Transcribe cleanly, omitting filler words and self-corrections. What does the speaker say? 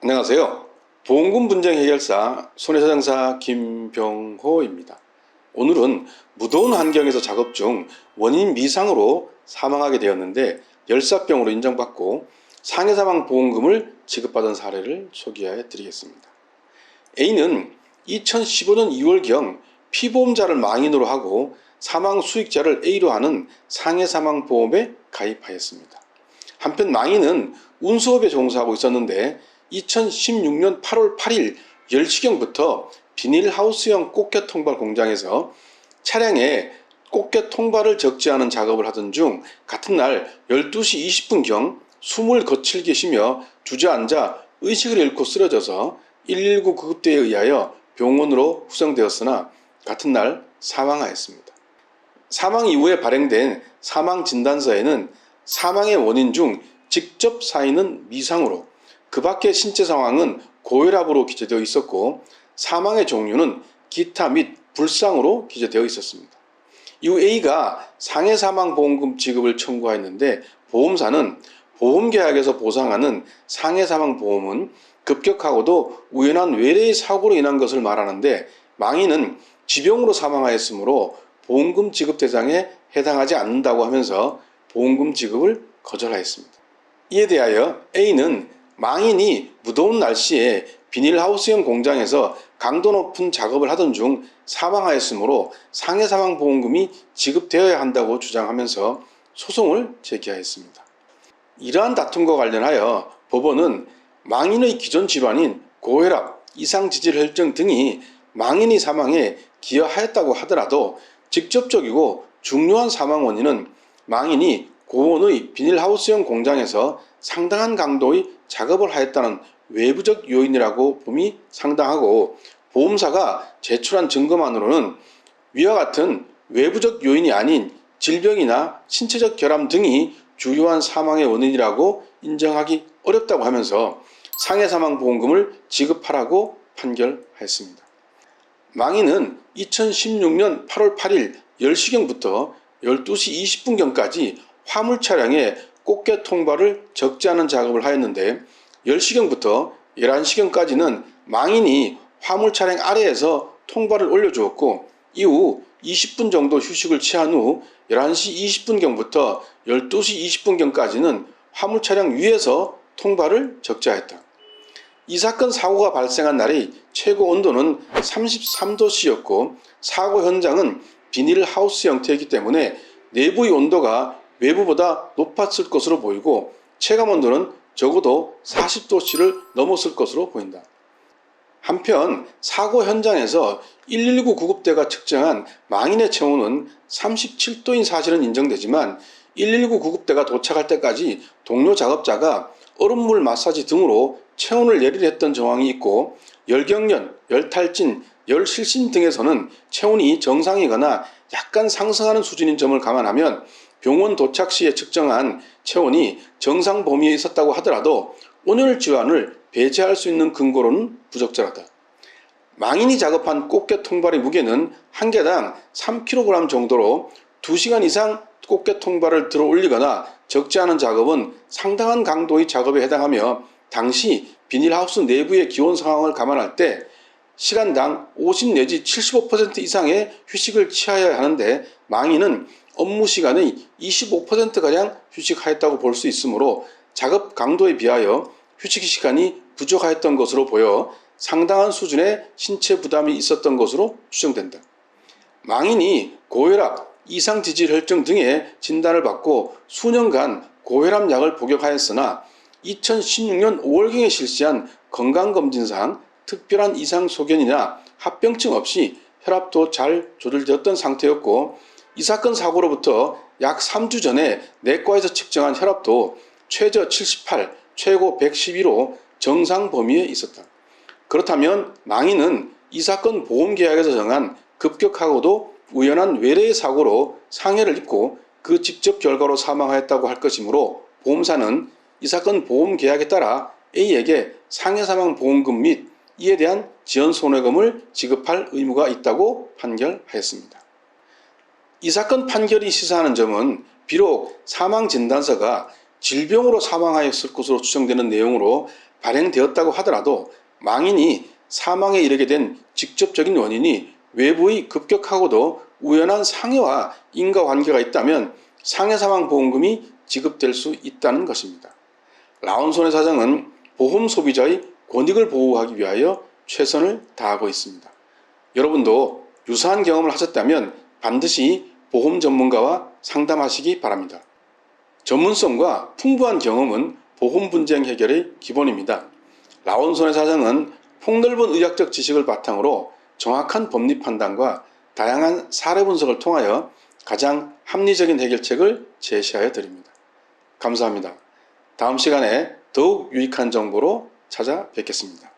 안녕하세요. 보험금 분쟁 해결사 손해배상사 김병호입니다. 오늘은 무더운 환경에서 작업 중 원인 미상으로 사망하게 되었는데 열사병으로 인정받고 상해사망 보험금을 지급받은 사례를 소개해 드리겠습니다. A는 2015년 2월경 피보험자를 망인으로 하고 사망 수익자를 A로 하는 상해사망보험에 가입하였습니다. 한편 망인은 운수업에 종사하고 있었는데 2016년 8월 8일 10시경부터 비닐하우스형 꽃게 통발 공장에서 차량에 꽃게 통발을 적재하는 작업을 하던 중 같은 날 12시 20분경 숨을 거칠게 쉬며 주저앉아 의식을 잃고 쓰러져서 119 구급대에 의하여 병원으로 후송되었으나 같은 날 사망하였습니다. 사망 이후에 발행된 사망진단서에는 사망의 원인 중 직접 사인은 미상으로 그 밖의 신체 상황은 고혈압으로 기재되어 있었고 사망의 종류는 기타 및 불상으로 기재되어 있었습니다. 이후 A가 상해사망보험금 지급을 청구하였는데 보험사는 보험계약에서 보상하는 상해사망보험은 급격하고도 우연한 외래의 사고로 인한 것을 말하는데 망인은 지병으로 사망하였으므로 보험금 지급 대상에 해당하지 않는다고 하면서 보험금 지급을 거절하였습니다. 이에 대하여 A는 망인이 무더운 날씨에 비닐하우스형 공장에서 강도 높은 작업을 하던 중 사망하였으므로 상해사망보험금이 지급되어야 한다고 주장하면서 소송을 제기하였습니다. 이러한 다툼과 관련하여 법원은 망인의 기존 질환인 고혈압, 이상지질혈증 등이 망인의 사망에 기여하였다고 하더라도 직접적이고 중요한 사망 원인은 망인이 고온의 비닐하우스형 공장에서 상당한 강도의 작업을 하였다는 외부적 요인이라고 봄이 상당하고 보험사가 제출한 증거만으로는 위와 같은 외부적 요인이 아닌 질병이나 신체적 결함 등이 주요한 사망의 원인이라고 인정하기 어렵다고 하면서 상해사망보험금을 지급하라고 판결하였습니다. 망인은 2016년 8월 8일 10시경부터 12시 20분경까지 화물 차량에 꽃게 통발을 적재하는 작업을 하였는데 10시경부터 11시경까지는 망인이 화물 차량 아래에서 통발을 올려주었고 이후 20분 정도 휴식을 취한 후 11시 20분경부터 12시 20분경까지는 화물 차량 위에서 통발을 적재하였다. 이 사건 사고가 발생한 날의 최고 온도는 33도씨였고 사고 현장은 비닐하우스 형태이기 때문에 내부의 온도가 외부보다 높았을 것으로 보이고 체감 온도는 적어도 40도씨를 넘었을 것으로 보인다. 한편 사고 현장에서 119 구급대가 측정한 망인의 체온은 37도인 사실은 인정되지만 119 구급대가 도착할 때까지 동료 작업자가 얼음물 마사지 등으로 체온을 내리려 했던 정황이 있고 열경련, 열탈진, 열실신 등에서는 체온이 정상이거나 약간 상승하는 수준인 점을 감안하면 병원 도착 시에 측정한 체온이 정상 범위에 있었다고 하더라도 온열 질환을 배제할 수 있는 근거로는 부적절하다. 망인이 작업한 꽃게 통발의 무게는 한 개당 3kg 정도로 2시간 이상 꽃게 통발을 들어 올리거나 적재하는 작업은 상당한 강도의 작업에 해당하며 당시 비닐하우스 내부의 기온 상황을 감안할 때 시간당 50 내지 75% 이상의 휴식을 취하여야 하는데 망인은 업무 시간의 25%가량 휴식하였다고 볼 수 있으므로 작업 강도에 비하여 휴식 시간이 부족하였던 것으로 보여 상당한 수준의 신체 부담이 있었던 것으로 추정된다. 망인이 고혈압, 이상지질혈증 등의 진단을 받고 수년간 고혈압 약을 복용하였으나 2016년 5월경에 실시한 건강검진상 특별한 이상 소견이나 합병증 없이 혈압도 잘 조절되었던 상태였고 이 사건 사고로부터 약 3주 전에 내과에서 측정한 혈압도 최저 78, 최고 112로 정상 범위에 있었다. 그렇다면 망인은 이 사건 보험계약에서 정한 급격하고도 우연한 외래의 사고로 상해를 입고 그 직접 결과로 사망하였다고 할 것이므로 보험사는 이 사건 보험계약에 따라 A에게 상해사망보험금 및 이에 대한 지연손해금을 지급할 의무가 있다고 판결하였습니다. 이 사건 판결이 시사하는 점은 비록 사망진단서가 질병으로 사망하였을 것으로 추정되는 내용으로 발행되었다고 하더라도 망인이 사망에 이르게 된 직접적인 원인이 외부의 급격하고도 우연한 상해와 인과관계가 있다면 상해사망보험금이 지급될 수 있다는 것입니다. 라온손해사정은 보험 소비자의 권익을 보호하기 위하여 최선을 다하고 있습니다. 여러분도 유사한 경험을 하셨다면 반드시 보험 전문가와 상담하시기 바랍니다. 전문성과 풍부한 경험은 보험 분쟁 해결의 기본입니다. 라온손해사정은 폭넓은 의학적 지식을 바탕으로 정확한 법리 판단과 다양한 사례 분석을 통하여 가장 합리적인 해결책을 제시하여 드립니다. 감사합니다. 다음 시간에 더욱 유익한 정보로 찾아뵙겠습니다.